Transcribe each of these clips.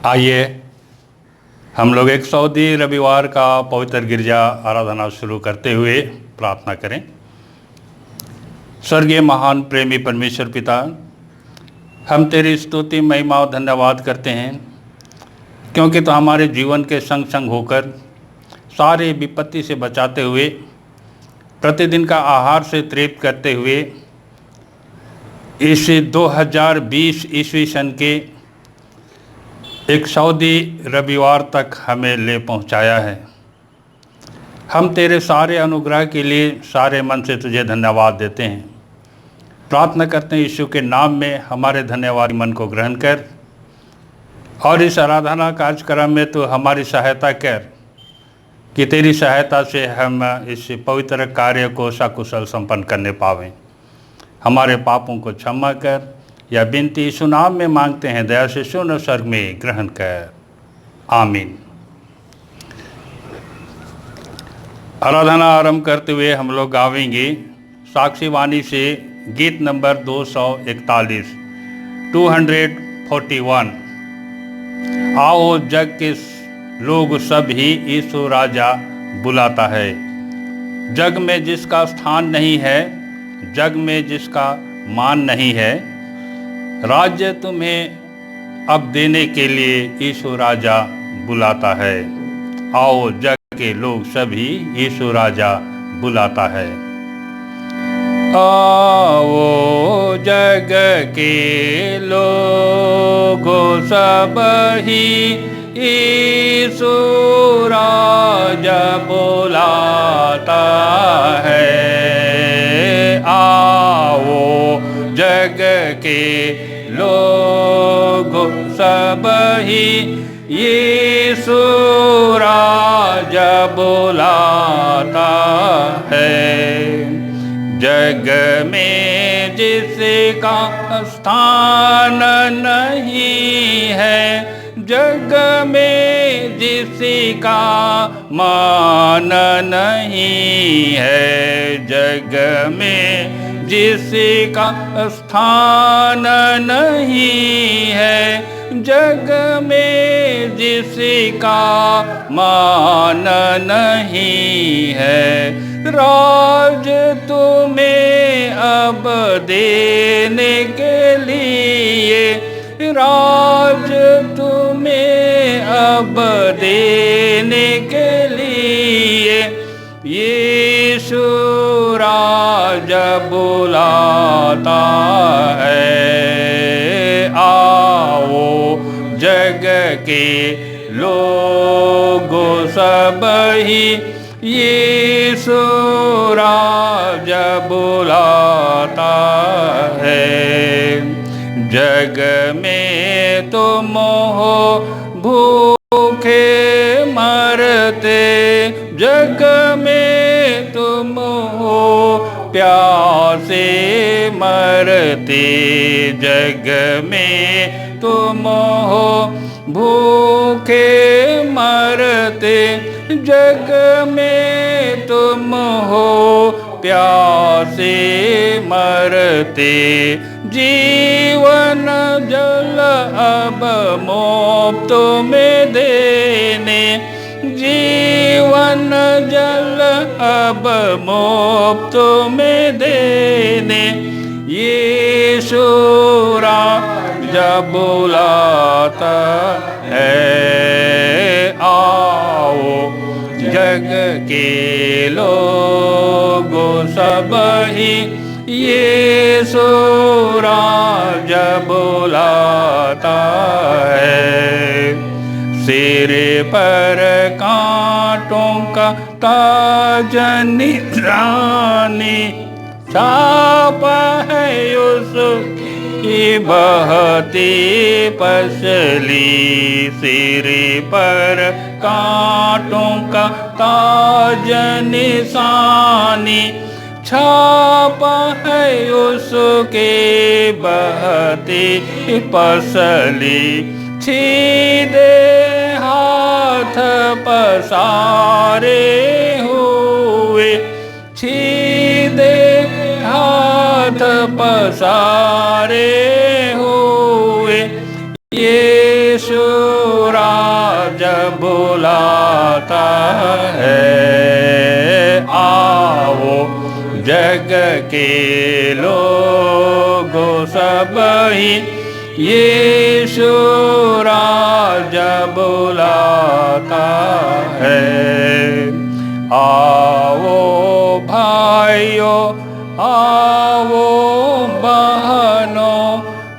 आइए हम लोग एक सऊदी रविवार का पवित्र गिरजा आराधना शुरू करते हुए प्रार्थना करें। स्वर्गीय महान प्रेमी परमेश्वर पिता, हम तेरी स्तुति महिमा और धन्यवाद करते हैं क्योंकि तो हमारे जीवन के संग संग होकर सारे विपत्ति से बचाते हुए, प्रतिदिन का आहार से तृप्त करते हुए इस 2020 ईस्वी सन के एक सऊदी रविवार तक हमें ले पहुंचाया है। हम तेरे सारे अनुग्रह के लिए सारे मन से तुझे धन्यवाद देते हैं। प्रार्थना करते हैं यीशु के नाम में हमारे धन्यवाद मन को ग्रहण कर और इस आराधना कार्यक्रम में तो हमारी सहायता कर कि तेरी सहायता से हम इस पवित्र कार्य को सकुशल संपन्न करने पावें। हमारे पापों को क्षमा कर, यह विनती यीशु नाम में मांगते हैं। दया से सुन और स्वर्ग में ग्रहण कर, आमीन। आराधना आरंभ करते हुए हम लोग गावेंगे साक्षी वाणी से गीत नंबर 241, 241। आओ जग के लोग सब ही यीशु राजा बुलाता है। जग में जिसका स्थान नहीं है, जग में जिसका मान नहीं है, राज्य तुम्हें अब देने के लिए यीशु राजा बुलाता है। आओ जग के लोग सभी यीशु राजा बुलाता है। आओ जग के लोगों सब ही यीशु राजा बुलाता है। आओ जग के लोग सब ही यीशु राजा बुलाता है। जग में जिसका स्थान नहीं है, जग में जिसका मान नहीं है, जग में जिसका स्थान नहीं है, जग में जिसका मान नहीं है, राज तुम्हें अब देने के लिए, राज तुम्हें अब देने के लिए यीशु राजा बुलाता है। आओ जग के लोगों सब ही यीशु राजा बुलाता है। जग में तुम हो भूखे मरते, जग में तुम हो प्यासे मरते, जग में तुम हो भूखे मरते, जग में तुम हो प्यासे मरते, जीवन जल अब मुफ्त में देने, जीवन जल अब मुफ्त में देने यीशु राजा बुलाता है। आओ जग के लोगों सब ही यीशु राजा बुलाता है। सिर पर कांटों का ताज निशानी, छाप है उसकी बहती पसली। सिर पर कांटों का ताज निशानी, छाप है उसके बहती पसली। सीधे हाथ पसारे हुए, सीधे हाथ पसारे हुए यीशु आओ जग के लोगों सब ही यीशु राजा बुलाता है। आओ भाइयों, आओ बहनों,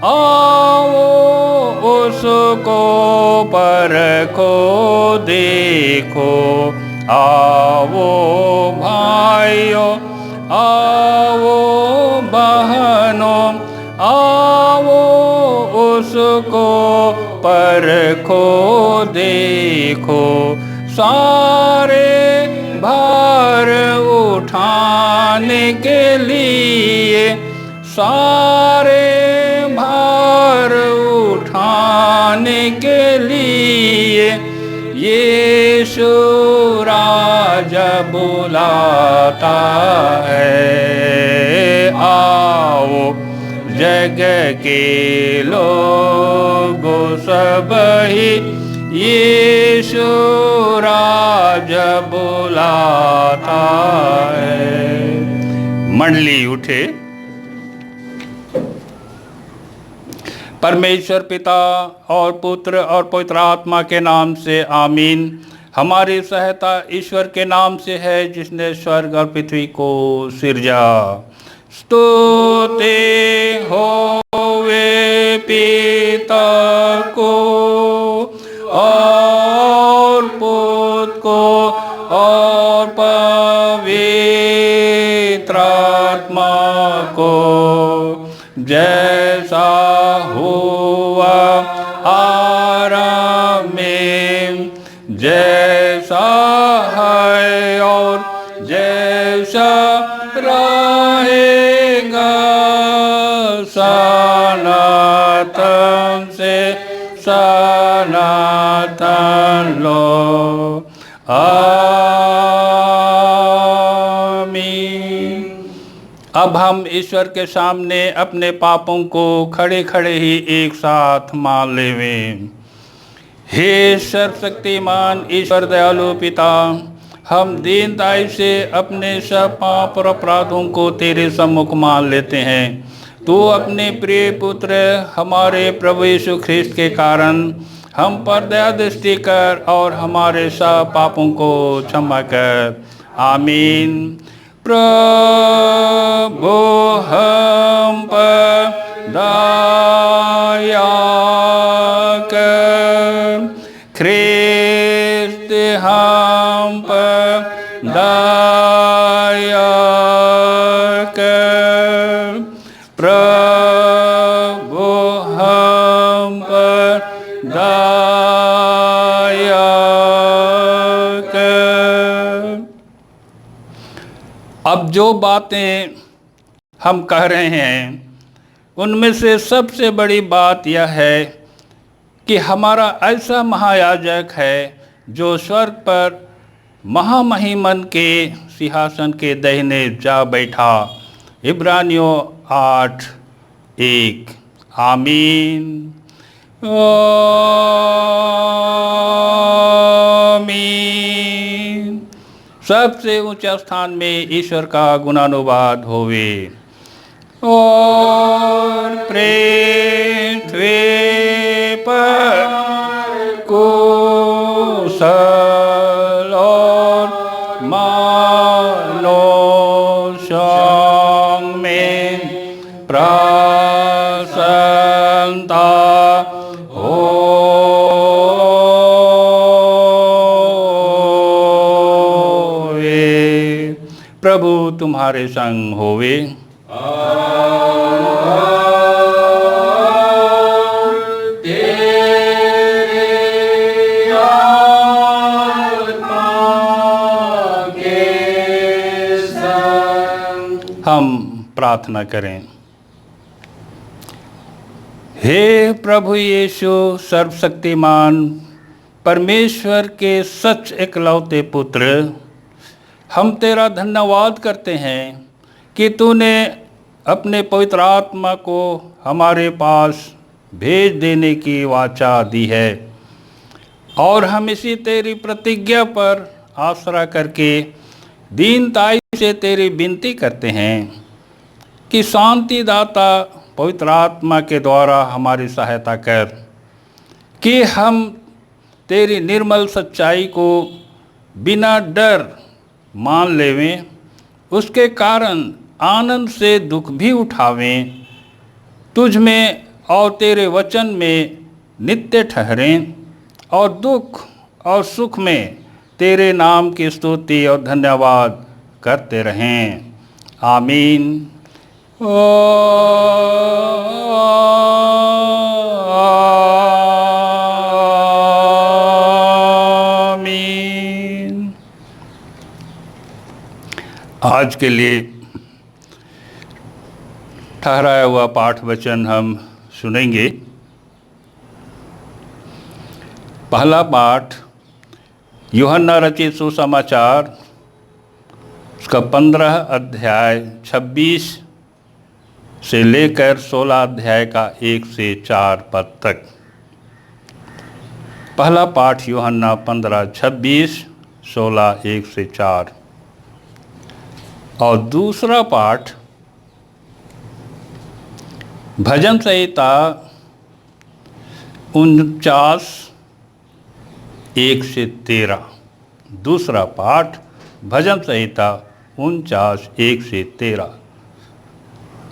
आओ उसको परखो देखो। आओ भाइयों, आओ बहनों, आओ उसको परखो देखो। सारे भार उठाने के लिए, सारे भार उठाने के लिए यीशु राजा बुलाता है। आओ जग के लोगों सब ही यीशु राजा बुलाता है। मंडली उठे। परमेश्वर पिता और पुत्र और पवित्र आत्मा के नाम से आमीन। हमारी सहायता ईश्वर के नाम से है जिसने स्वर्ग और पृथ्वी को सिरजा। स्तुति होवे पिता को और पुत्र को और पवित्र आत्मा को, जैसा हुआ आरंभ में, जैसा है और जैसा रहेगा, सनातन से सनातन लो। आमीन। अब हम ईश्वर के सामने अपने पापों को खड़े खड़े ही एक साथ मान लेवें। हे सर्वशक्तिमान ईश्वर दयालु पिता, हम दीनताई से अपने सब पाप और अपराधों को तेरे सम्मुख मान लेते हैं। तू अपने प्रिय पुत्र हमारे प्रभु यीशु ख्रिस्त के कारण हम पर दया दृष्टि कर और हमारे सब पापों को क्षमा कर। आमीन। प्रभु हम पर दया कर, ख्रिस्त हम पर दया कर, प्रभु हम पर दया कर। अब जो बातें हम कह रहे हैं उनमें से सबसे बड़ी बात यह है कि हमारा ऐसा महायाजक है जो स्वर्ग पर महामहिमन के सिंहासन के दाहिने जा बैठा। इब्रानियों 8:1। आमीन। आमीन। सबसे ऊंचा स्थान में ईश्वर का गुणानुवाद होवे और पृथ्वी पर कुशल और मनुष्यों में प्रसन्नता होवे। प्रभु तुम्हारे संग होवे। हम प्रार्थना करें। हे प्रभु यीशु सर्वशक्तिमान परमेश्वर के सच इकलौते पुत्र, हम तेरा धन्यवाद करते हैं कि तूने अपने पवित्र आत्मा को हमारे पास भेज देने की वाचा दी है और हम इसी तेरी प्रतिज्ञा पर आसरा करके दीनताई से तेरी विनती करते हैं कि शांति दाता पवित्र आत्मा के द्वारा हमारी सहायता कर, कि हम तेरी निर्मल सच्चाई को बिना डर मान लेवें, उसके कारण आनंद से दुख भी उठावें, तुझ में और तेरे वचन में नित्य ठहरें और दुख और सुख में तेरे नाम की स्तुति और धन्यवाद करते रहें। आमीन। आमीन। आज के लिए ठहराया हुआ पाठ वचन हम सुनेंगे। पहला पाठ यूहन्ना रचित सुसमाचार उसका 15 अध्याय 26 से लेकर 16 अध्याय का 1 से 4 पद तक। पहला पाठ यूहन्ना 15, 26, 16, 1 से 4 और दूसरा पाठ भजन संहिता 49, 1 से 13। दूसरा पाठ भजन संहिता 49, 1 से 13।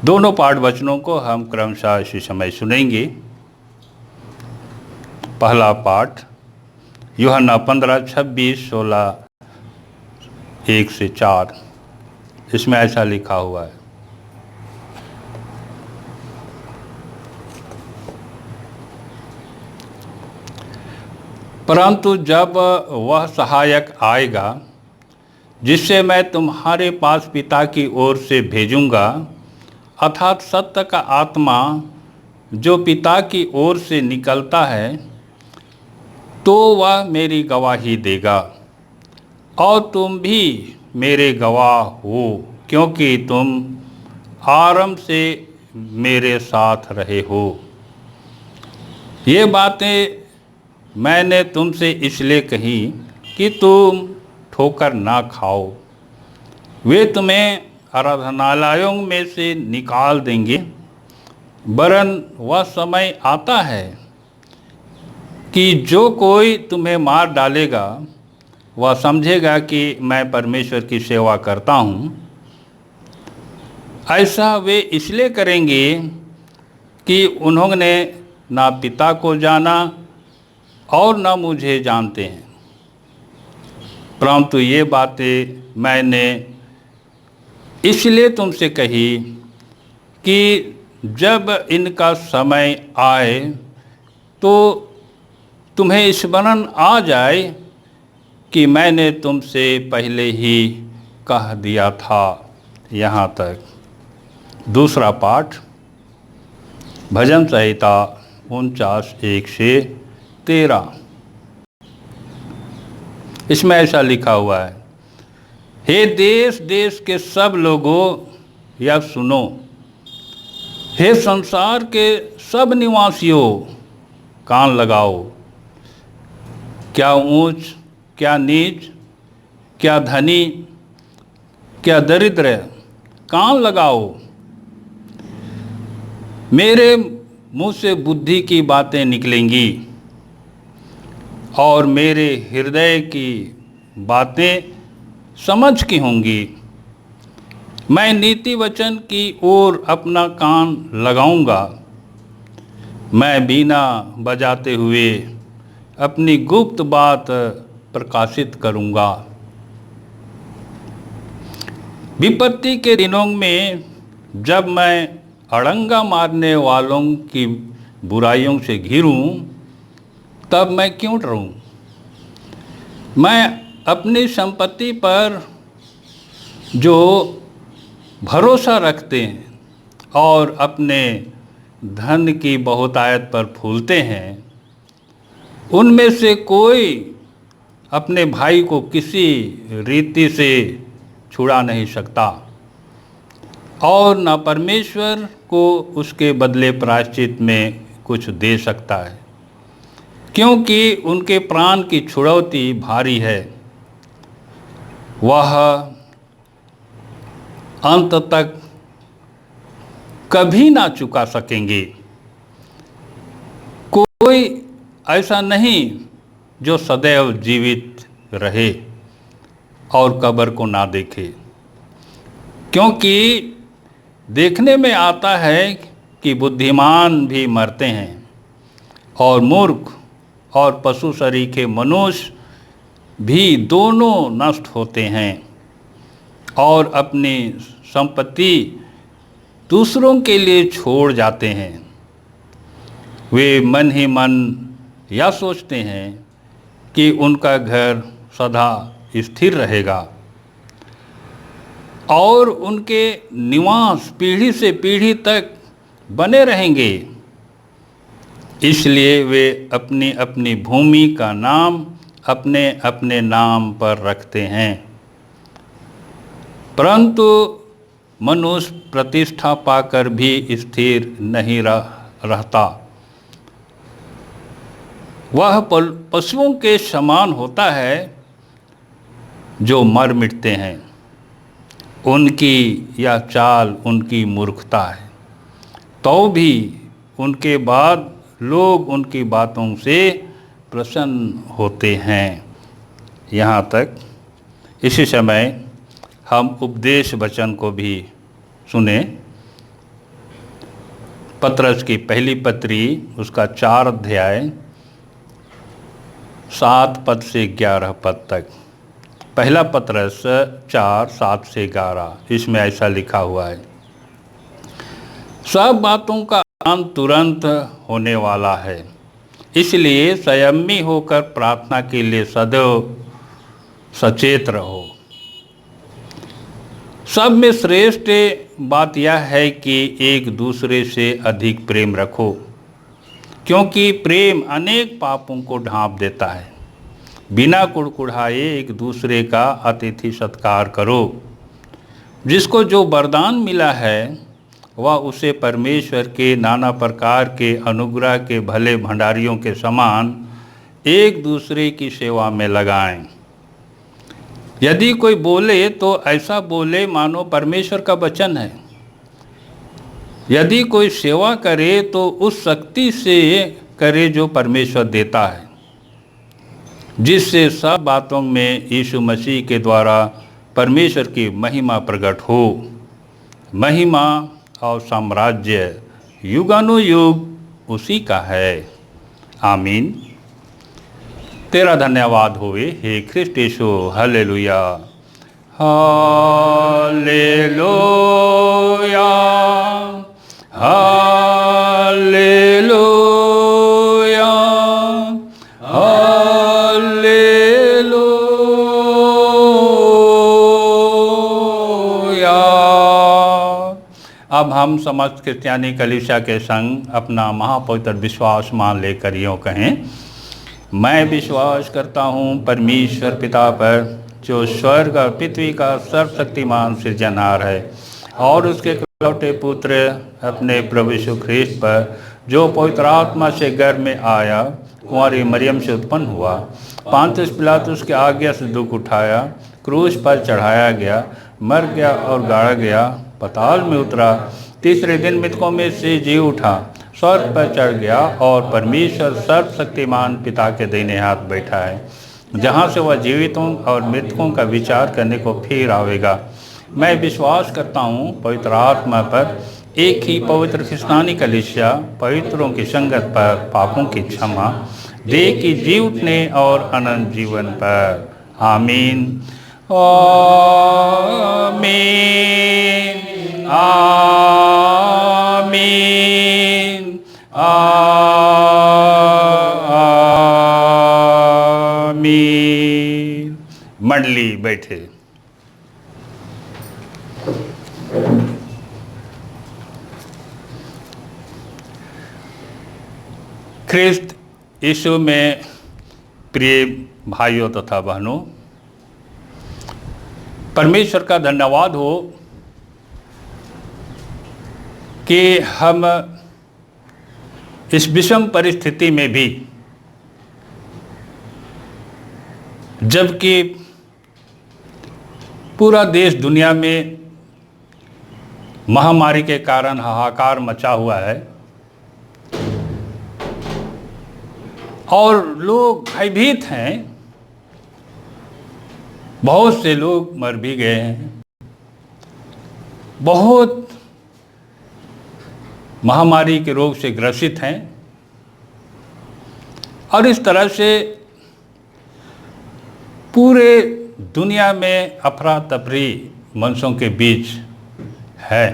दोनों पाठ वचनों को हम क्रमशः इसी समय सुनेंगे। पहला पाठ यूहन्ना 15, 26, 16, 1 से 4। इसमें ऐसा लिखा हुआ है। परंतु जब वह सहायक आएगा जिससे मैं तुम्हारे पास पिता की ओर से भेजूंगा, अर्थात सत्य का आत्मा जो पिता की ओर से निकलता है, तो वह मेरी गवाही देगा और तुम भी मेरे गवाह हो, क्योंकि तुम आरंभ से मेरे साथ रहे हो। ये बातें मैंने तुमसे इसलिए कही कि तुम ठोकर ना खाओ। वे तुम्हें आराधनालयों में से निकाल देंगे, वरन वह समय आता है कि जो कोई तुम्हें मार डालेगा वह समझेगा कि मैं परमेश्वर की सेवा करता हूँ। ऐसा वे इसलिए करेंगे कि उन्होंने ना पिता को जाना और न मुझे जानते हैं। परंतु ये बातें मैंने इसलिए तुमसे कही कि जब इनका समय आए तो तुम्हें स्मरण आ जाए कि मैंने तुमसे पहले ही कह दिया था। यहाँ तक। दूसरा पाठ भजन संहिता 49, 1 से 13। इसमें ऐसा लिखा हुआ है। हे देश देश के सब लोगों, यह सुनो। हे संसार के सब निवासियों, कान लगाओ। क्या ऊंच, क्या नीच, क्या धनी, क्या दरिद्र, कान लगाओ। मेरे मुंह से बुद्धि की बातें निकलेंगी और मेरे हृदय की बातें समझ की होंगी। मैं नीति वचन की ओर अपना कान लगाऊंगा। मैं बीना बजाते हुए अपनी गुप्त बात प्रकाशित करूंगा। विपत्ति के दिनों में जब मैं अड़ंगा मारने वालों की बुराइयों से घिरूं, तब मैं क्यों डरूं? मैं अपनी संपत्ति पर जो भरोसा रखते हैं और अपने धन की बहुतायत पर फूलते हैं, उनमें से कोई अपने भाई को किसी रीति से छुड़ा नहीं सकता और न परमेश्वर को उसके बदले प्रायश्चित में कुछ दे सकता है, क्योंकि उनके प्राण की छुड़ौती भारी है। वह अंत तक कभी ना चुका सकेंगे। कोई ऐसा नहीं जो सदैव जीवित रहे और कब्र को ना देखे, क्योंकि देखने में आता है कि बुद्धिमान भी मरते हैं और मूर्ख और पशु सरीखे मनुष्य भी दोनों नष्ट होते हैं और अपनी संपत्ति दूसरों के लिए छोड़ जाते हैं। वे मन ही मन यह सोचते हैं कि उनका घर सदा स्थिर रहेगा और उनके निवास पीढ़ी से पीढ़ी तक बने रहेंगे। इसलिए वे अपनी अपनी भूमि का नाम अपने अपने नाम पर रखते हैं, परंतु मनुष्य प्रतिष्ठा पाकर भी स्थिर नहीं रहता। वह पशुओं के समान होता है जो मर मिटते हैं। उनकी यह चाल उनकी मूर्खता है, तो भी उनके बाद लोग उनकी बातों से प्रसन्न होते हैं। यहाँ तक इसी समय हम उपदेश वचन को भी सुने। पत्रस की पहली पत्री उसका 4 अध्याय 7 पद से 11 पद तक। पहला पत्रस 4 7 से 11, इसमें ऐसा लिखा हुआ है, सब बातों का अंत तुरंत होने वाला है, इसलिए संयमी होकर प्रार्थना के लिए सदैव सचेत रहो। सब में श्रेष्ठ बात यह है कि एक दूसरे से अधिक प्रेम रखो, क्योंकि प्रेम अनेक पापों को ढांप देता है। बिना कुड़कुड़ाए एक दूसरे का अतिथि सत्कार करो। जिसको जो वरदान मिला है वह उसे परमेश्वर के नाना प्रकार के अनुग्रह के भले भंडारियों के समान एक दूसरे की सेवा में लगाएं। यदि कोई बोले तो ऐसा बोले मानो परमेश्वर का वचन है। यदि कोई सेवा करे तो उस शक्ति से करे जो परमेश्वर देता है, जिससे सब बातों में यीशु मसीह के द्वारा परमेश्वर की महिमा प्रकट हो। महिमा और साम्राज्य युगानुयुग उसी का है। आमीन। तेरा धन्यवाद होवे हे ख्रिस्ट यीशु। हालेलुया, हालेलुया, हालेलुया, हालेलुया। अब हम समस्त क्रिस्तियानी कलीसिया के संग अपना महापवित्र विश्वास मान लेकर यूँ कहें, मैं विश्वास करता हूँ परमेश्वर पिता पर, जो स्वर्ग और पृथ्वी का सर्वशक्तिमान सृजनहार है, और उसके इकलौते पुत्र अपने प्रभु यीशु ख्रीस्त पर, जो पवित्र आत्मा से गर्भ में आया, कुंवारी मरियम से उत्पन्न हुआ, पांतियुस पिलातुस की आज्ञा से दुख उठाया, क्रूस पर चढ़ाया गया, मर गया और गाड़ा गया, पाताल में उतरा, तीसरे दिन मृतकों में से जी उठा, स्वर्ग पर चढ़ गया और परमेश्वर सर्वशक्तिमान पिता के दाहिने हाथ बैठा है, जहाँ से वह जीवितों और मृतकों का विचार करने को फिर आवेगा। मैं विश्वास करता हूँ पवित्र आत्मा पर, एक ही पवित्र क्रिस्तानी कलीसिया, पवित्रों की संगत पर, पापों की क्षमा, देह की जी उठने और अनंत जीवन पर। आमीन, आमीन, आमीन, आमीन। मंडली बैठे। ख्रिस्त यीशु में प्रिय भाइयों तथा बहनों, परमेश्वर का धन्यवाद हो कि हम इस विषम परिस्थिति में भी, जबकि पूरा देश दुनिया में महामारी के कारण हाहाकार मचा हुआ है और लोग भयभीत हैं। बहुत से लोग मर भी गए हैं। बहुत महामारी के रोग से ग्रसित हैं और इस तरह से पूरे दुनिया में अफरा तफरी मनसों के बीच है।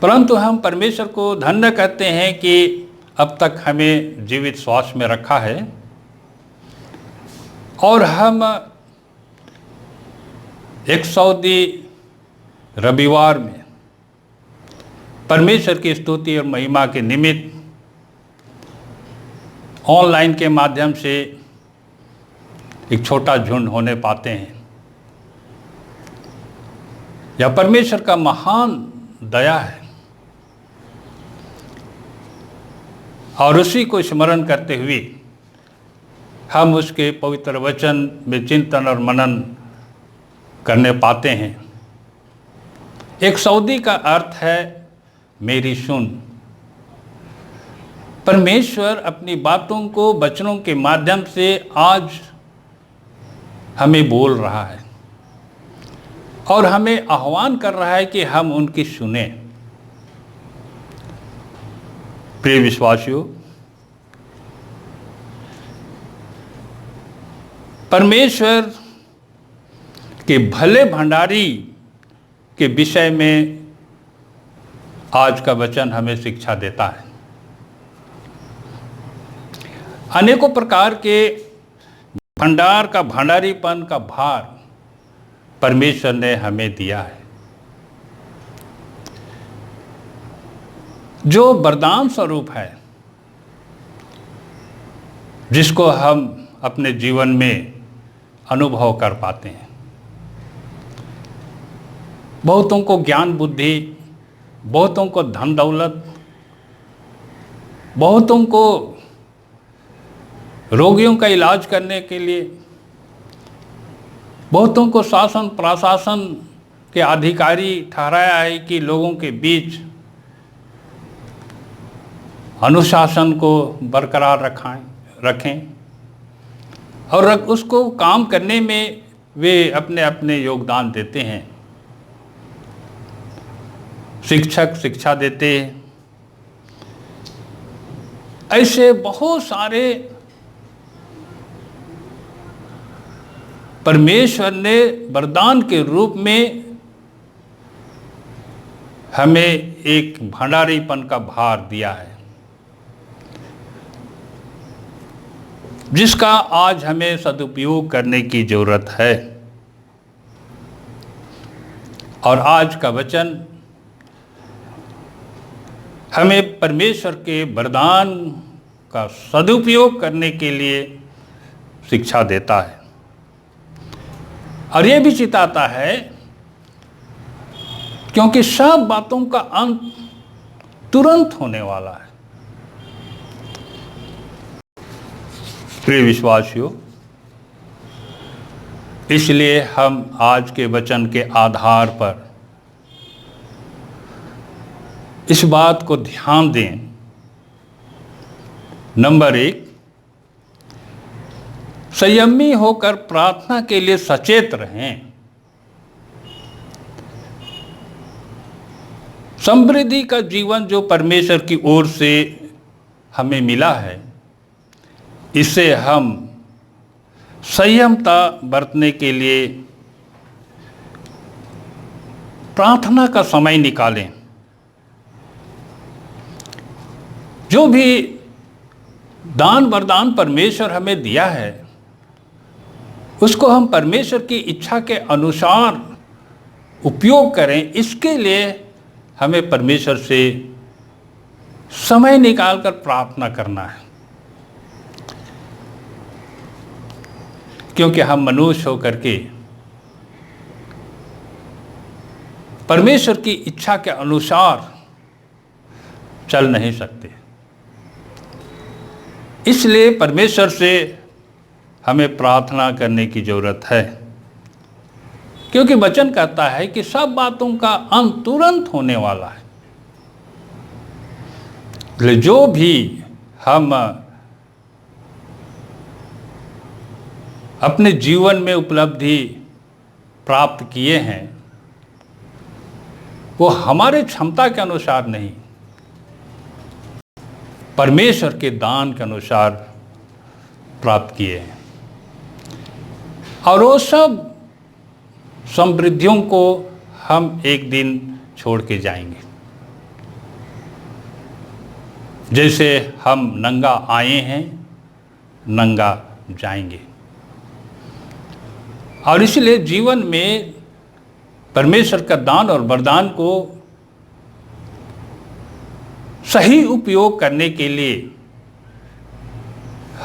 परंतु हम परमेश्वर को धन्य कहते हैं कि अब तक हमें जीवित श्वास में रखा है और हम एक सऊदी रविवार में परमेश्वर की स्तुति और महिमा के निमित्त ऑनलाइन के माध्यम से एक छोटा झुंड होने पाते हैं। यह परमेश्वर का महान दया है और उसी को स्मरण करते हुए हम उसके पवित्र वचन में चिंतन और मनन करने पाते हैं। एक सऊदी का अर्थ है मेरी सुन। परमेश्वर अपनी बातों को वचनों के माध्यम से आज हमें बोल रहा है और हमें आह्वान कर रहा है कि हम उनकी सुने। प्रिय विश्वासियों, परमेश्वर के भले भंडारी के विषय में आज का वचन हमें शिक्षा देता है। अनेकों प्रकार के भंडार का भंडारीपन का भार परमेश्वर ने हमें दिया है, जो वरदान स्वरूप है, जिसको हम अपने जीवन में अनुभव कर पाते हैं। बहुतों को ज्ञान बुद्धि, बहुतों को धन दौलत, बहुतों को रोगियों का इलाज करने के लिए, बहुतों को शासन प्रशासन के अधिकारी ठहराया है कि लोगों के बीच अनुशासन को बरकरार रखें और उसको काम करने में वे अपने अपने योगदान देते हैं। शिक्षक शिक्षा देते हैं। ऐसे बहुत सारे परमेश्वर ने वरदान के रूप में हमें एक भंडारीपन का भार दिया है, जिसका आज हमें सदुपयोग करने की जरूरत है। और आज का वचन हमें परमेश्वर के वरदान का सदुपयोग करने के लिए शिक्षा देता है और ये भी चिताता है, क्योंकि सब बातों का अंत तुरंत होने वाला है। प्रिय विश्वासियों, इसलिए हम आज के वचन के आधार पर इस बात को ध्यान दें। नंबर 1, संयमी होकर प्रार्थना के लिए सचेत रहें। समृद्धि का जीवन जो परमेश्वर की ओर से हमें मिला है, इससे हम संयमता बरतने के लिए प्रार्थना का समय निकालें। जो भी दान वरदान परमेश्वर हमें दिया है, उसको हम परमेश्वर की इच्छा के अनुसार उपयोग करें। इसके लिए हमें परमेश्वर से समय निकालकर प्रार्थना करना है, क्योंकि हम मनुष्य होकर के परमेश्वर की इच्छा के अनुसार चल नहीं सकते। इसलिए परमेश्वर से हमें प्रार्थना करने की जरूरत है। क्योंकि वचन कहता है कि सब बातों का अंत तुरंत होने वाला है। इसलिए जो भी हम अपने जीवन में उपलब्धि प्राप्त किए हैं वो हमारे क्षमता के अनुसार नहीं, परमेश्वर के दान के अनुसार प्राप्त किए हैं। और वो सब समृद्धियों को हम एक दिन छोड़ के जाएंगे। जैसे हम नंगा आए हैं, नंगा जाएंगे। और इसलिए जीवन में परमेश्वर का दान और वरदान को सही उपयोग करने के लिए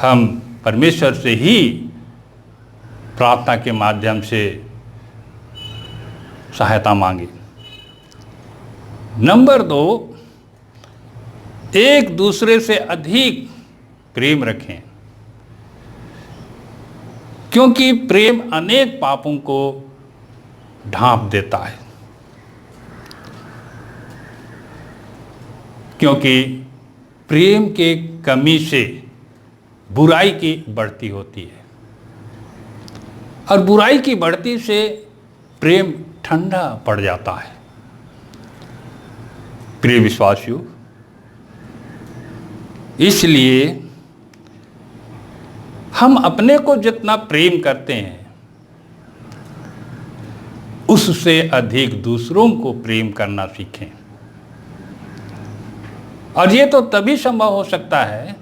हम परमेश्वर से ही प्रार्थना के माध्यम से सहायता मांगे। नंबर 2, एक दूसरे से अधिक प्रेम रखें, क्योंकि प्रेम अनेक पापों को ढांप देता है। क्योंकि प्रेम के कमी से बुराई की बढ़ती होती है, और बुराई की बढ़ती से प्रेम ठंडा पड़ जाता है। प्रिय विश्वासियों, इसलिए हम अपने को जितना प्रेम करते हैं उससे अधिक दूसरों को प्रेम करना सीखें। और ये तो तभी संभव हो सकता है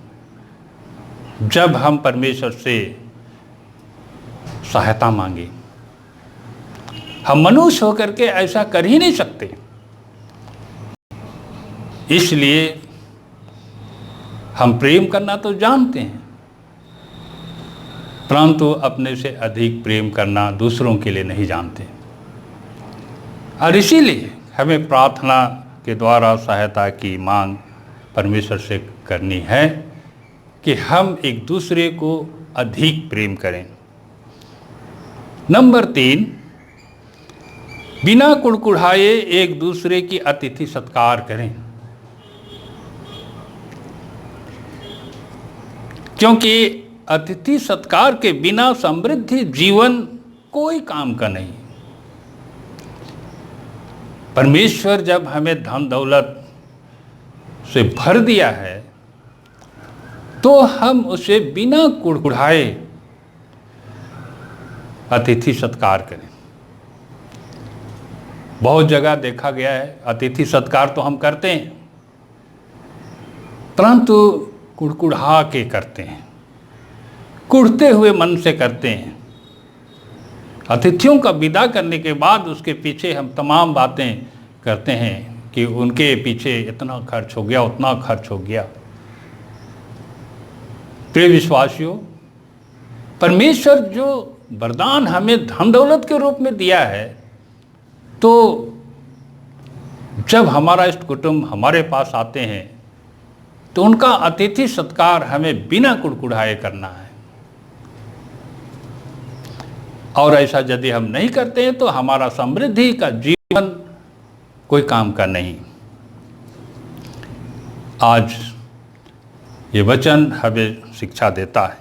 जब हम परमेश्वर से सहायता मांगे। हम मनुष्य होकर के ऐसा कर ही नहीं सकते। इसलिए हम प्रेम करना तो जानते हैं, परंतु अपने से अधिक प्रेम करना दूसरों के लिए नहीं जानते। और इसीलिए हमें प्रार्थना के द्वारा सहायता की मांग परमेश्वर से करनी है कि हम एक दूसरे को अधिक प्रेम करें। नंबर 3, बिना कुड़कुड़ाए एक दूसरे की अतिथि सत्कार करें, क्योंकि अतिथि सत्कार के बिना समृद्धि जीवन कोई काम का नहीं। परमेश्वर जब हमें धन दौलत से भर दिया है तो हम उसे बिना कुड़कुड़ाए अतिथि सत्कार करें। बहुत जगह देखा गया है अतिथि सत्कार तो हम करते हैं, परंतु कुड़कुड़ा के करते हैं, कुड़ते हुए मन से करते हैं। अतिथियों का विदा करने के बाद उसके पीछे हम तमाम बातें करते हैं कि उनके पीछे इतना खर्च हो गया, उतना खर्च हो गया। प्रिय विश्वासियों, परमेश्वर जो वरदान हमें धन दौलत के रूप में दिया है, तो जब हमारा इष्ट कुटुंब हमारे पास आते हैं तो उनका अतिथि सत्कार हमें बिना कुड़कुड़ाए करना है। और ऐसा यदि हम नहीं करते हैं तो हमारा समृद्धि का जीवन कोई काम का नहीं। आज ये वचन हमें शिक्षा देता है।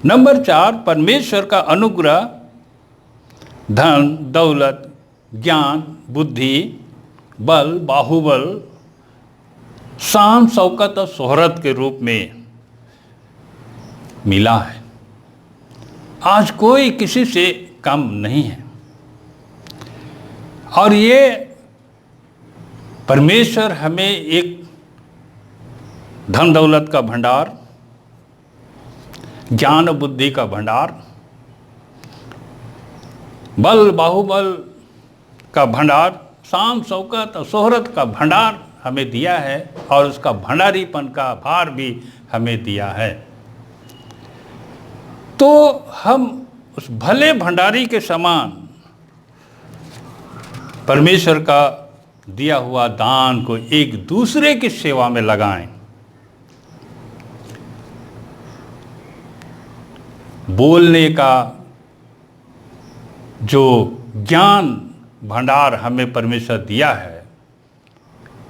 नंबर 4, परमेश्वर का अनुग्रह धन दौलत ज्ञान बुद्धि बल बाहुबल शान शौकत और शोहरत के रूप में मिला है। आज कोई किसी से कम नहीं है। और ये परमेश्वर हमें एक धन दौलत का भंडार, ज्ञान बुद्धि का भंडार, बल बाहुबल का भंडार, शान शौकत और शोहरत का भंडार हमें दिया है, और उसका भंडारीपन का भार भी हमें दिया है। तो हम उस भले भंडारी के समान परमेश्वर का दिया हुआ दान को एक दूसरे की सेवा में लगाएं। बोलने का जो ज्ञान भंडार हमें परमेश्वर दिया है,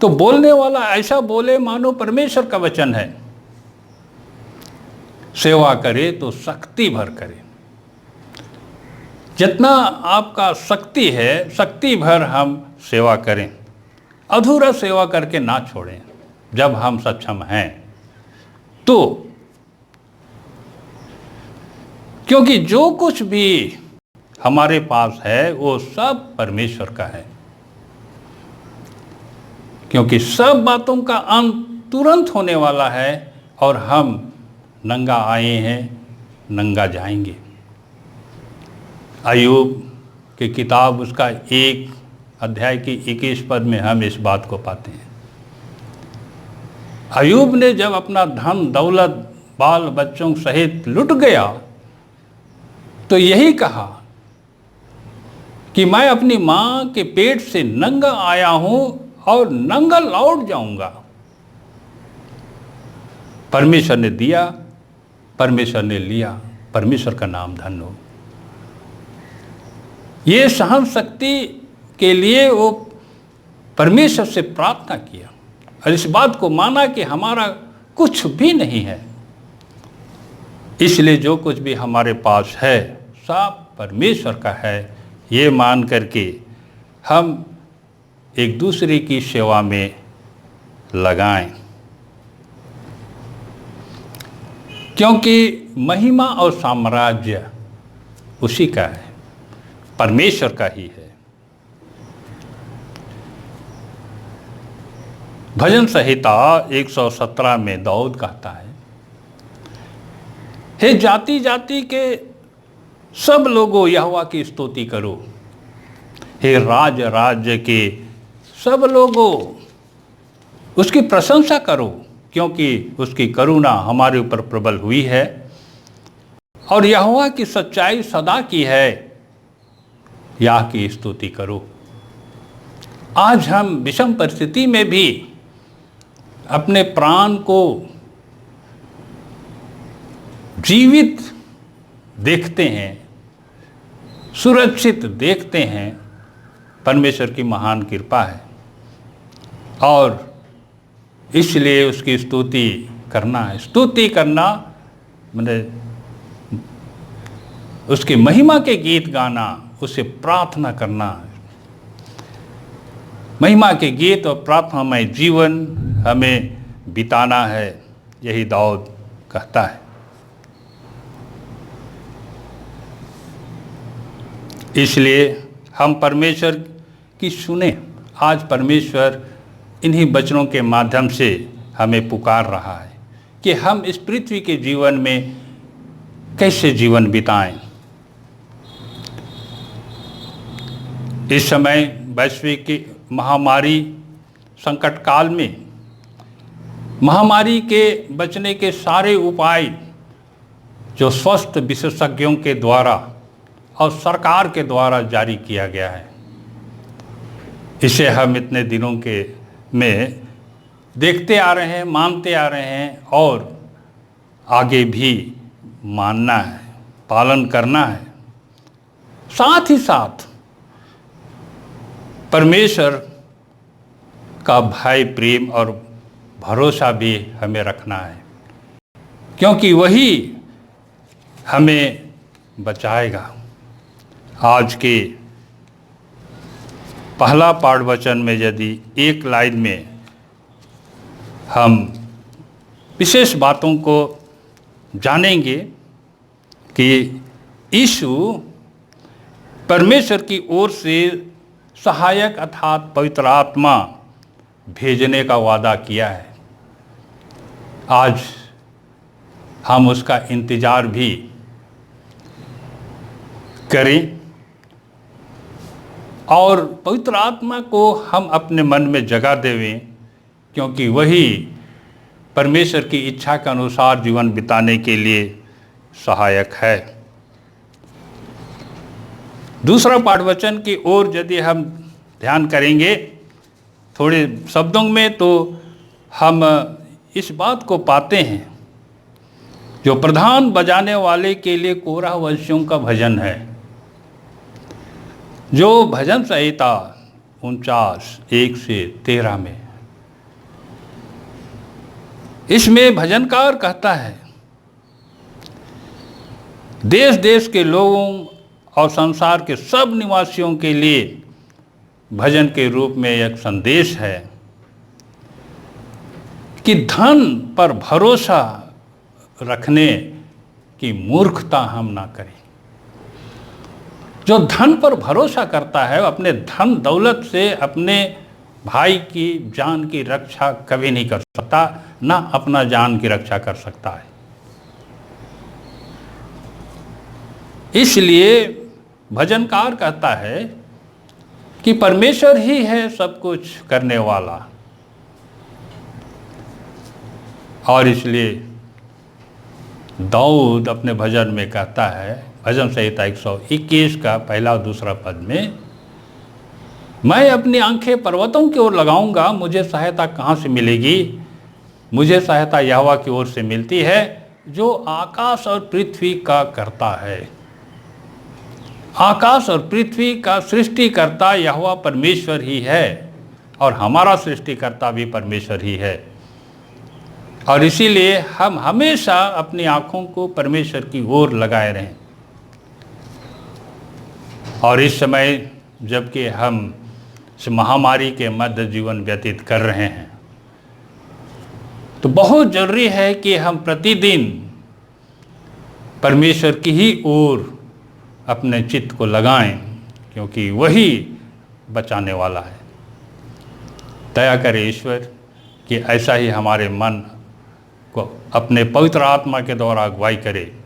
तो बोलने वाला ऐसा बोले मानो परमेश्वर का वचन है। सेवा करे तो शक्ति भर करे। जितना आपका शक्ति है, शक्ति भर हम सेवा करें। अधूरा सेवा करके ना छोड़ें। जब हम सक्षम हैं तो, क्योंकि जो कुछ भी हमारे पास है वो सब परमेश्वर का है। क्योंकि सब बातों का अंत तुरंत होने वाला है और हम नंगा आए हैं, नंगा जाएंगे। अय्यूब की किताब उसका 1 अध्याय की 21 पद में हम इस बात को पाते हैं। अय्यूब ने जब अपना धन दौलत बाल बच्चों सहित लुट गया तो यही कहा कि मैं अपनी माँ के पेट से नंगा आया हूँ और नंगा लौट जाऊंगा। परमेश्वर ने दिया, परमेश्वर ने लिया, परमेश्वर का नाम धन्य हो। ये सहन शक्ति के लिए वो परमेश्वर से प्रार्थना किया और इस बात को माना कि हमारा कुछ भी नहीं है, इसलिए जो कुछ भी हमारे पास है सब परमेश्वर का है। ये मान करके हम एक दूसरे की सेवा में लगाएं, क्योंकि महिमा और साम्राज्य उसी का है, परमेश्वर का ही है। भजन संहिता 117 में दाऊद कहता है, हे जाति जाति के सब लोगों यहोवा की स्तुति करो, हे राज्य राज्य के सब लोगों उसकी प्रशंसा करो, क्योंकि उसकी करुणा हमारे ऊपर प्रबल हुई है और यहोवा की सच्चाई सदा की है, याह की स्तुति करो। आज हम विषम परिस्थिति में भी अपने प्राण को जीवित देखते हैं, सुरक्षित देखते हैं, परमेश्वर की महान कृपा है और इसलिए उसकी स्तुति करना है। स्तुति करना माने उसकी महिमा के गीत गाना, उसे प्रार्थना करना। महिमा के गीत और प्रार्थनामय जीवन हमें बिताना है, यही दाऊद कहता है। इसलिए हम परमेश्वर की सुने। आज परमेश्वर इन्हीं वचनों के माध्यम से हमें पुकार रहा है कि हम इस पृथ्वी के जीवन में कैसे जीवन बिताएं। इस समय वैश्विक महामारी संकट काल में महामारी के बचने के सारे उपाय जो स्वास्थ्य विशेषज्ञों के द्वारा और सरकार के द्वारा जारी किया गया है, इसे हम इतने दिनों के में देखते आ रहे हैं, मानते आ रहे हैं और आगे भी मानना है, पालन करना है। साथ ही साथ परमेश्वर का भय, प्रेम और भरोसा भी हमें रखना है, क्योंकि वही हमें बचाएगा। आज के पहला पाठ वचन में यदि एक लाइन में हम विशेष बातों को जानेंगे कि यीशु परमेश्वर की ओर से सहायक अर्थात पवित्र आत्मा भेजने का वादा किया है। आज हम उसका इंतज़ार भी करें और पवित्र आत्मा को हम अपने मन में जगह देवें, क्योंकि वही परमेश्वर की इच्छा के अनुसार जीवन बिताने के लिए सहायक है। दूसरा पाठ वचन की ओर यदि हम ध्यान करेंगे थोड़े शब्दों में, तो हम इस बात को पाते हैं जो प्रधान बजाने वाले के लिए कोरह वंशियों का भजन है। जो भजन संहिता 49:1-13 में, इसमें भजनकार कहता है, देश देश के लोगों और संसार के सब निवासियों के लिए भजन के रूप में एक संदेश है कि धन पर भरोसा रखने की मूर्खता हम ना करें। जो धन पर भरोसा करता है अपने धन दौलत से अपने भाई की जान की रक्षा कभी नहीं कर सकता, ना अपना जान की रक्षा कर सकता है। इसलिए भजनकार कहता है कि परमेश्वर ही है सब कुछ करने वाला, और इसलिए दाऊद अपने भजन में कहता है, भजन संहिता 121 का पहला और दूसरा पद में, मैं अपनी आंखें पर्वतों की ओर लगाऊंगा, मुझे सहायता कहाँ से मिलेगी? मुझे सहायता यहोवा की ओर से मिलती है जो आकाश और पृथ्वी का करता है। आकाश और पृथ्वी का सृष्टिकर्ता यहोवा परमेश्वर ही है, और हमारा सृष्टिकर्ता भी परमेश्वर ही है। और इसीलिए हम हमेशा अपनी आँखों को परमेश्वर की ओर लगाए रहें। और इस समय जबकि हम इस महामारी के मध्य जीवन व्यतीत कर रहे हैं, तो बहुत ज़रूरी है कि हम प्रतिदिन परमेश्वर की ही ओर अपने चित्त को लगाएं, क्योंकि वही बचाने वाला है। दया करे ईश्वर कि ऐसा ही हमारे मन को अपने पवित्र आत्मा के द्वारा अगुवाई करे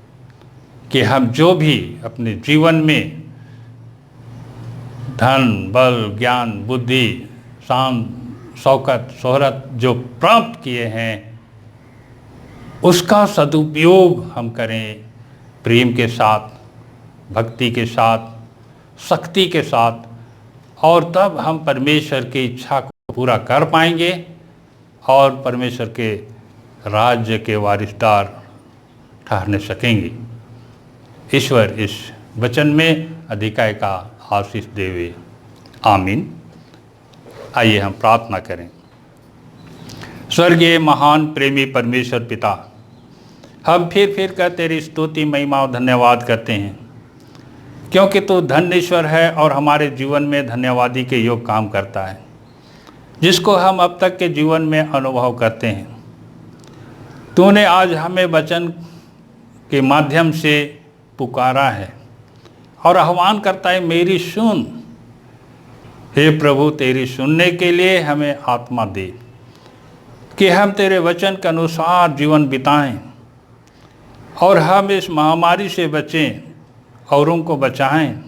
कि हम जो भी अपने जीवन में धन, बल, ज्ञान, बुद्धि, शान, शौकत, शोहरत जो प्राप्त किए हैं, उसका सदुपयोग हम करें प्रेम के साथ, भक्ति के साथ, शक्ति के साथ, और तब हम परमेश्वर की इच्छा को पूरा कर पाएंगे और परमेश्वर के राज्य के वारिसदार ठहरने सकेंगे। ईश्वर इस वचन में अधिकाय का आशीष देवे। आमीन। आइए हम प्रार्थना करें। स्वर्गीय महान प्रेमी परमेश्वर पिता, हम फिर कर तेरी स्तुति, महिमा और धन्यवाद करते हैं, क्योंकि तू धन्यश्वर है और हमारे जीवन में धन्यवादी के योग काम करता है, जिसको हम अब तक के जीवन में अनुभव करते हैं। तूने आज हमें वचन के माध्यम से पुकारा है और आह्वान करता है, मेरी सुन। हे प्रभु, तेरी सुनने के लिए हमें आत्मा दे कि हम तेरे वचन के अनुसार जीवन बिताएं और हम इस महामारी से बचें, औरों को बचाएं।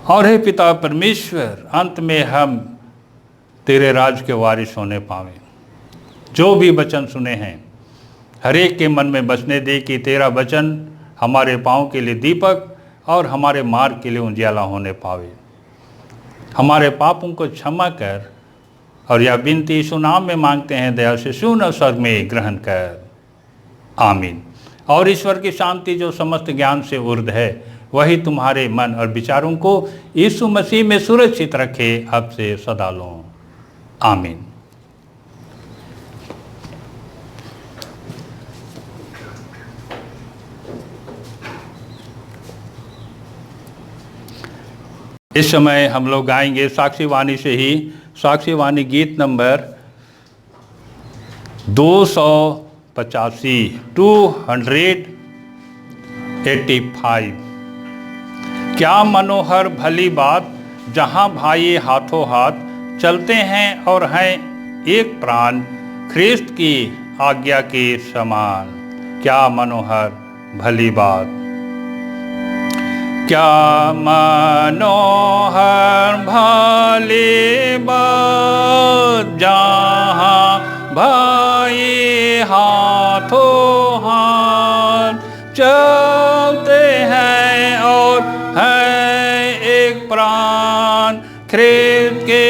और हे पिता परमेश्वर, अंत में हम तेरे राज के वारिस होने पावें। जो भी वचन सुने हैं हर एक के मन में बसने दे कि तेरा वचन हमारे पाँव के लिए दीपक और हमारे मार्ग के लिए उजियाला होने पावे। हमारे पापों को क्षमा कर, और यह विनती यीशु नाम में मांगते हैं, दया से सुन और स्वर्ग में ग्रहण कर। आमीन। और ईश्वर की शांति जो समस्त ज्ञान से ऊर्ध्व है, वही तुम्हारे मन और विचारों को यीशु मसीह में सुरक्षित रखे, अब से सदा लो। आमीन। इस समय हम लोग गाएंगे साक्षी वाणी से ही साक्षी वाणी गीत नंबर 285, 285। क्या मनोहर भली बात, जहाँ भाई हाथों हाथ चलते हैं और हैं एक प्राण, ख्रिस्त की आज्ञा के समान। क्या मनोहर भली बात, क्या मनोहर भली बात, जहाँ भाई हाथों हाथ चलते हैं और हैं एक प्राण, ख्रिस्त के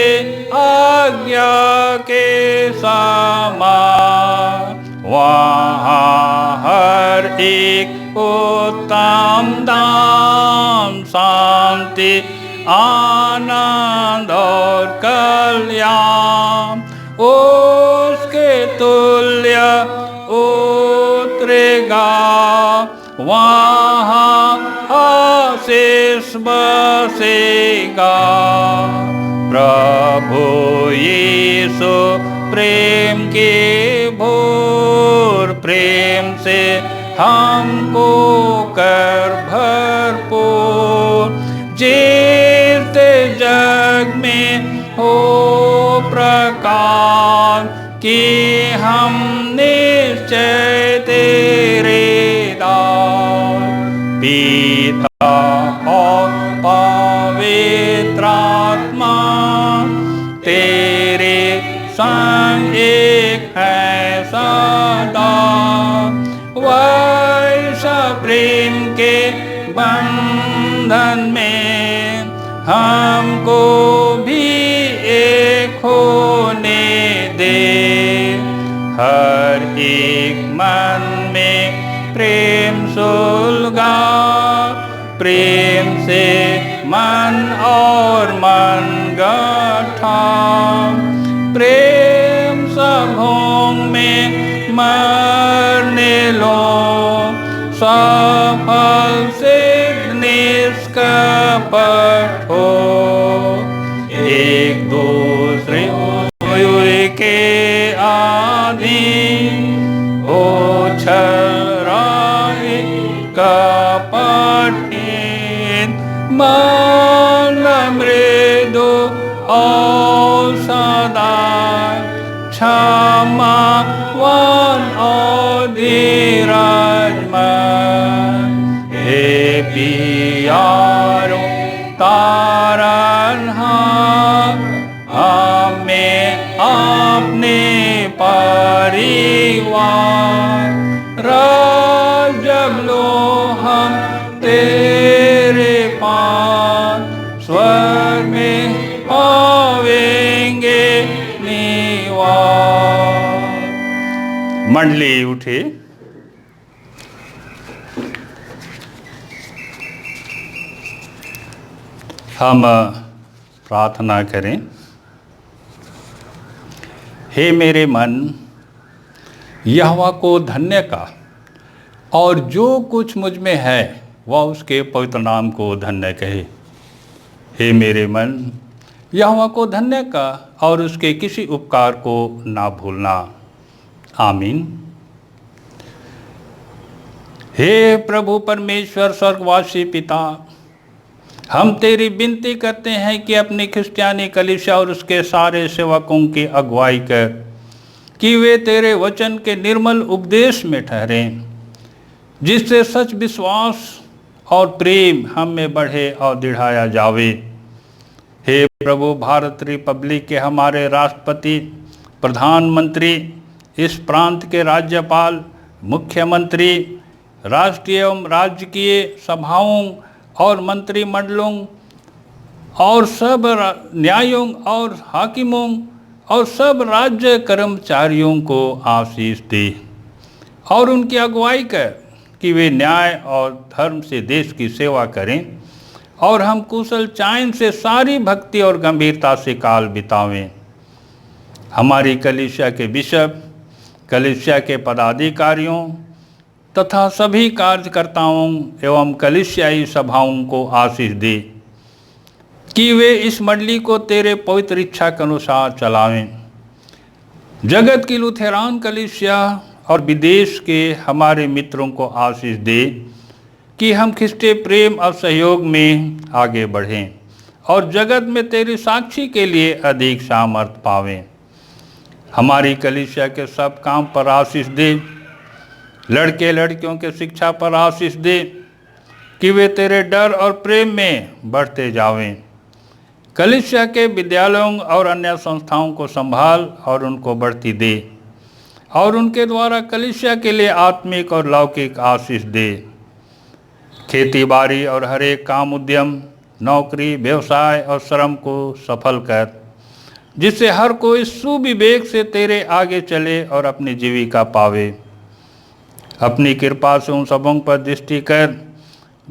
आज्ञा के समान। वहाँ हर एक उत्तम दान शांति, आनंद और कल्याण उसके तुल्य उतरेगा। वहाँ आशीष बसेगा। प्रभु यीशु प्रेम के भोर प्रेम से हमको कर भरपूर। जीते जग में हो प्रकाश कि हम निश्चय तेरे दास। पिता और पवित्र आत्मा तेरे संग एक है सदा। वैसा प्रेम के बंधन में हमको भी एक होने दे। हर एक मन में प्रेम सुलगा, प्रेम से मन और मन गठा। प्रेम सभों में मरने लो, सफल से निष्कपट हो। एक दूसरे के आधीन हो, छराए कपटहीन। मन मृदु और सदा क्षमावान और धीरजमान। हे प्यारो तारनहार, हमें अपने परिवार जब लो हम तेरे पास, स्वर्ग में पावेंगे निवास। मंडली उठे। हम प्रार्थना करें। हे मेरे मन, यहोवा को धन्य का, और जो कुछ मुझ में है वह उसके पवित्र नाम को धन्य कहे। हे मेरे मन, यहोवा को धन्य का और उसके किसी उपकार को ना भूलना। आमीन। हे प्रभु परमेश्वर स्वर्गवासी पिता, हम तेरी विनती करते हैं कि अपनी क्रिश्चियानी कलीसिया और उसके सारे सेवकों की अगुवाई कर, कि वे तेरे वचन के निर्मल उपदेश में ठहरें, जिससे सच विश्वास और प्रेम हम में बढ़े और दृढ़ाया जावे। हे प्रभु, भारत रिपब्लिक के हमारे राष्ट्रपति, प्रधानमंत्री, इस प्रांत के राज्यपाल, मुख्यमंत्री, राष्ट्रीय एवं राजकीय सभाओं और मंत्रिमंडलों और सब न्यायों और हाकिमों और सब राज्य कर्मचारियों को आशीष दे, और उनकी अगुवाई कर कि वे न्याय और धर्म से देश की सेवा करें, और हम कुशल चैन से सारी भक्ति और गंभीरता से काल बितावें। हमारी कलीसिया के बिशप, कलीसिया के पदाधिकारियों तथा सभी कार्यकर्ताओं एवं कलीसियाई सभाओं को आशीष दे, कि वे इस मंडली को तेरे पवित्र इच्छा के अनुसार चलावें। जगत की लुथेरान कलीसिया और विदेश के हमारे मित्रों को आशीष दे, कि हम ख्रिस्तीय प्रेम और सहयोग में आगे बढ़ें और जगत में तेरी साक्षी के लिए अधिक सामर्थ पावें। हमारी कलीसिया के सब काम पर आशीष दे, लड़के लड़कियों के शिक्षा पर आशीष दे, कि वे तेरे डर और प्रेम में बढ़ते जावें। कलीसिया के विद्यालयों और अन्य संस्थाओं को संभाल और उनको बढ़ती दे, और उनके द्वारा कलीसिया के लिए आत्मिक और लौकिक आशीष दे। खेती बाड़ी और हर एक काम, उद्यम, नौकरी, व्यवसाय और श्रम को सफल कर, जिससे हर कोई सुविवेक से तेरे आगे चले और अपनी जीविका पावे। अपनी कृपा से उन सबों पर दृष्टि कर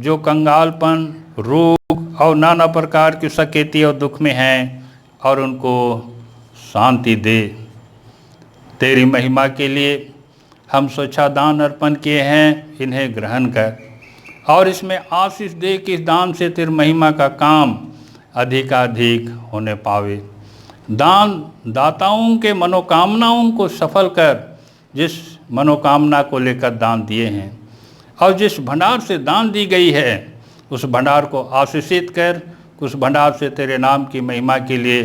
जो कंगालपन, रोग और नाना प्रकार की सकेती और दुख में हैं, और उनको शांति दे। तेरी महिमा के लिए हम स्वच्छादान अर्पण किए हैं, इन्हें ग्रहण कर और इसमें आशीष दे कि इस दान से तेरी महिमा का काम अधिकाधिक होने पावे। दान दाताओं के मनोकामनाओं को सफल कर, जिस मनोकामना को लेकर दान दिए हैं, और जिस भंडार से दान दी गई है उस भंडार को आशीषित कर, उस भंडार से तेरे नाम की महिमा के लिए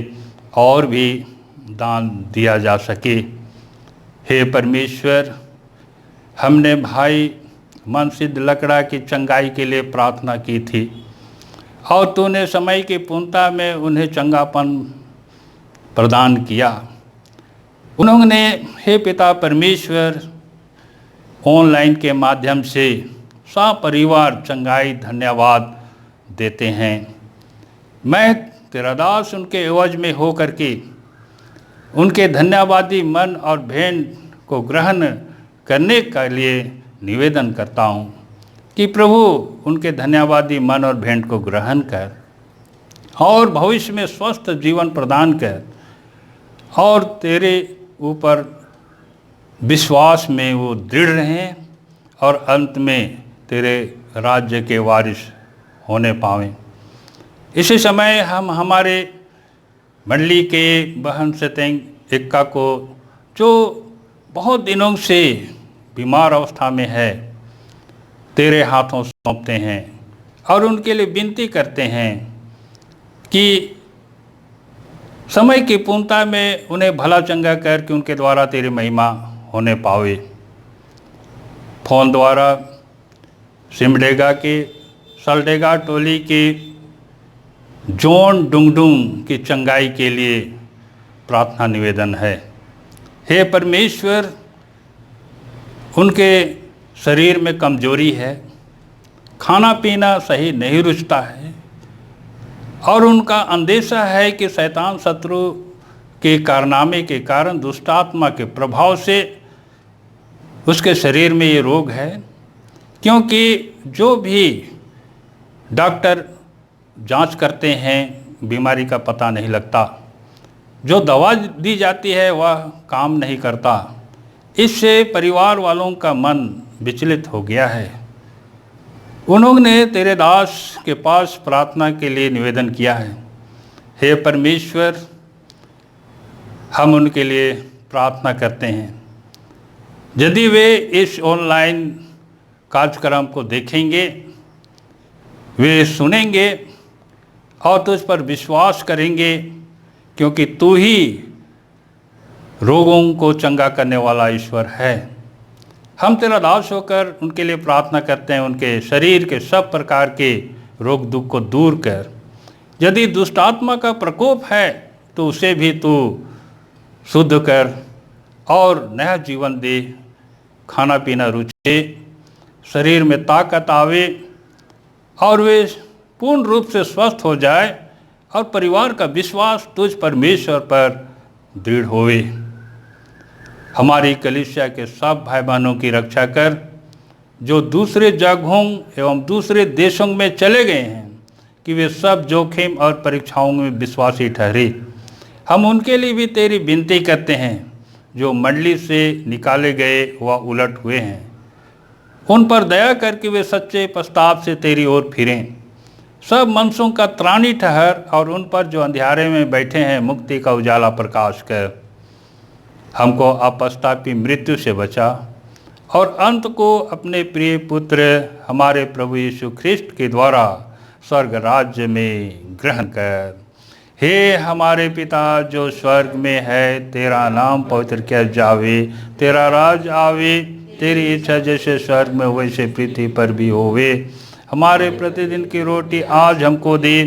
और भी दान दिया जा सके। हे परमेश्वर, हमने भाई मन सिद्ध लकड़ा की चंगाई के लिए प्रार्थना की थी और तूने समय की पूर्णता में उन्हें चंगापन प्रदान किया। उन्होंने हे पिता परमेश्वर ऑनलाइन के माध्यम से सपरिवार चंगाई धन्यवाद देते हैं। मैं तेरा दास उनके एवज में हो करके उनके धन्यवादी मन और भेंट को ग्रहण करने के लिए निवेदन करता हूँ कि प्रभु उनके धन्यवादी मन और भेंट को ग्रहण कर और भविष्य में स्वस्थ जीवन प्रदान कर और तेरे ऊपर विश्वास में वो दृढ़ रहें और अंत में तेरे राज्य के वारिस होने पावें। इसी समय हम हमारे मंडली के बहन सतेंग इक्का को, जो बहुत दिनों से बीमार अवस्था में है, तेरे हाथों सौंपते हैं और उनके लिए विनती करते हैं कि समय की पूर्णता में उन्हें भला चंगा करके उनके द्वारा तेरी महिमा होने पावे। फोन द्वारा सिमडेगा के सलडेगा टोली के जॉन डुंगडुंग की चंगाई के लिए प्रार्थना निवेदन है। हे परमेश्वर, उनके शरीर में कमजोरी है, खाना पीना सही नहीं रुचता है और उनका अंदेशा है कि शैतान शत्रु के कारनामे के कारण दुष्टात्मा के प्रभाव से उसके शरीर में ये रोग है, क्योंकि जो भी डॉक्टर जांच करते हैं बीमारी का पता नहीं लगता, जो दवा दी जाती है वह काम नहीं करता। इससे परिवार वालों का मन विचलित हो गया है। उन्होंने तेरे दास के पास प्रार्थना के लिए निवेदन किया है। हे परमेश्वर, हम उनके लिए प्रार्थना करते हैं। यदि वे इस ऑनलाइन कार्यक्रम को देखेंगे, वे सुनेंगे और तुझ पर विश्वास करेंगे, क्योंकि तू ही रोगों को चंगा करने वाला ईश्वर है। हम तेरा दास होकर उनके लिए प्रार्थना करते हैं, उनके शरीर के सब प्रकार के रोग दुख को दूर कर। यदि दुष्टात्मा का प्रकोप है तो उसे भी तू शुद्ध कर और नया जीवन दे, खाना पीना रुचे, शरीर में ताकत आवे और वे पूर्ण रूप से स्वस्थ हो जाए और परिवार का विश्वास तुझ परमेश्वर पर दृढ़ होवे। हमारी कलीसिया के सब भाई बहनों की रक्षा कर, जो दूसरे जगहों एवं दूसरे देशों में चले गए हैं, कि वे सब जोखिम और परीक्षाओं में विश्वासी ठहरे। हम उनके लिए भी तेरी विनती करते हैं, जो मंडली से निकाले गए व उलट हुए हैं। उन पर दया करके वे सच्चे पश्चाताप से तेरी ओर फिरें। सब मनुष्यों का त्राणी ठहर और उन पर जो अंधियारे में बैठे हैं मुक्ति का उजाला प्रकाश कर। हमको अपस्तापी मृत्यु से बचा और अंत को अपने प्रिय पुत्र हमारे प्रभु यीशु ख्रिस्ट के द्वारा स्वर्ग राज्य में ग्रहण कर। हे हमारे पिता जो स्वर्ग में है, तेरा नाम पवित्र किया जावे, तेरा राज आवे, तेरी इच्छा जैसे स्वर्ग में वैसे पृथ्वी पर भी होवे। हमारे प्रतिदिन की रोटी आज हमको दे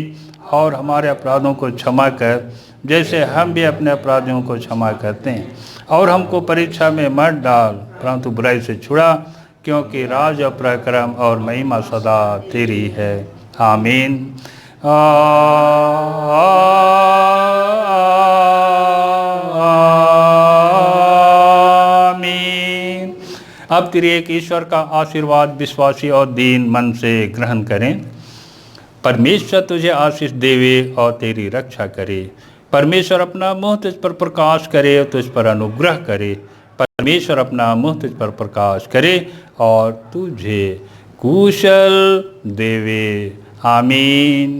और हमारे अपराधों को क्षमा कर, जैसे हम भी अपने अपराधियों को क्षमा करते हैं, और हमको परीक्षा में मत डाल परंतु बुराई से छुड़ा, क्योंकि राज और पराक्रम और महिमा सदा तेरी है। आमीन। आमीन। अब त्रिएक ईश्वर का आशीर्वाद विश्वासी और दीन मन से ग्रहण करें। परमेश्वर तुझे आशीष देवे और तेरी रक्षा करे। परमेश्वर अपना मुँह तुझ पर प्रकाश करे और तुझ पर अनुग्रह करे। परमेश्वर अपना मुँह तुझ पर प्रकाश करे और तुझे कुशल देवे। आमीन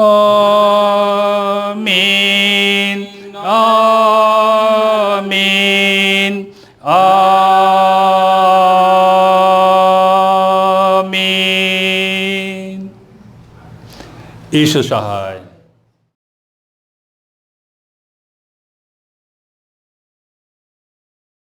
आमीन आमीन आमीन। यीशु सहाय।